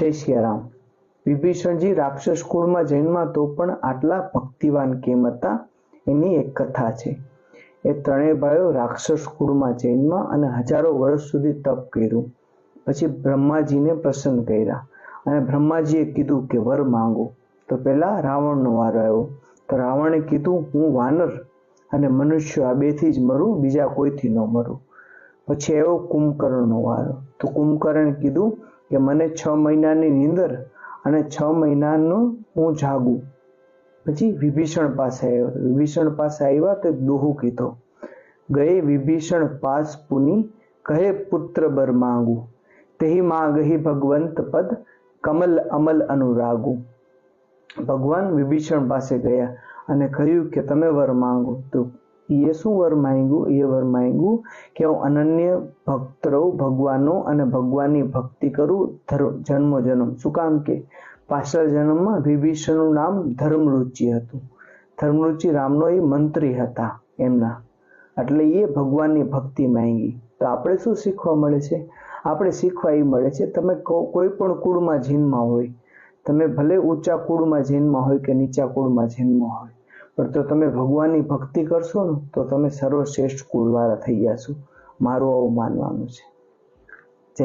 જય સિયારામ। વિભીષણજી રાક્ષસ કુળમાં જન્મ્યા તો પણ આટલા ભક્તિવાન કેમ હતા એની એક કથા છે। એ ત્રણેય ભાઈઓ રાક્ષસ કુળમાં જન્મ્યા અને હજારો વર્ષ સુધી તપ કર્યું, પછી બ્રહ્માજીને પ્રસન્ન કર્યા અને બ્રહ્માજીએ કીધું કે વર માંગો। તો પહેલા રાવણનો વારો આવ્યો, તો રાવણે કીધું હું વાનર અને મનુષ્ય આ બેથી જ મરું, બીજા કોઈથી ન મરું। પછી આવ્યો કુંભકર્ણનો વારો, તો કુંભકર્ણે કીધું કે મને 6 મહિનાની નીંદર અને 6 મહિનાનું હું જાગું। પછી વિભીષણ પાસે આવ્યો, વિભીષણ પાસે આવ્યા તો દોહો કીધો, ગયે વિભીષણ પાસ પુની કહે પુત્ર બર માંગુ, તેહી માગહી ભગવંત પદ કમલ અમલ અનુરાગુ। ભગવાન વિભીષણ પાસે ગયા અને કહ્યું કે તમે વર માંગો। તો એ શું વર માંગ્યું? એ વર માંગ્યું કે હું અનન્ય ભક્ત રહું ભગવાનનો અને ભગવાનની ભક્તિ કરું જન્મો જન્મ। શું કામ કે પાછલા જન્મમાં વિભીષણનું નામ ધર્મરુચિ હતું, ધર્મરુચિ રામનો એ મંત્રી હતા એમના, એટલે એ ભગવાનની ભક્તિ માંગી। તો આપણે શું શીખવા મળે છે? આપણે શીખવા એ મળે છે તમે કોઈ પણ કુળમાં જન્મા હોય, તમે ભલે ઊંચા કુળમાં જન્મા હોય કે નીચા કુળમાં જન્મા હોય, પણ તો તમે ભગવાનની ભક્તિ કરશો ને તો તમે સર્વશ્રેષ્ઠ કુળવાળા થઈ જશો, મારું આવું માનવાનું છે।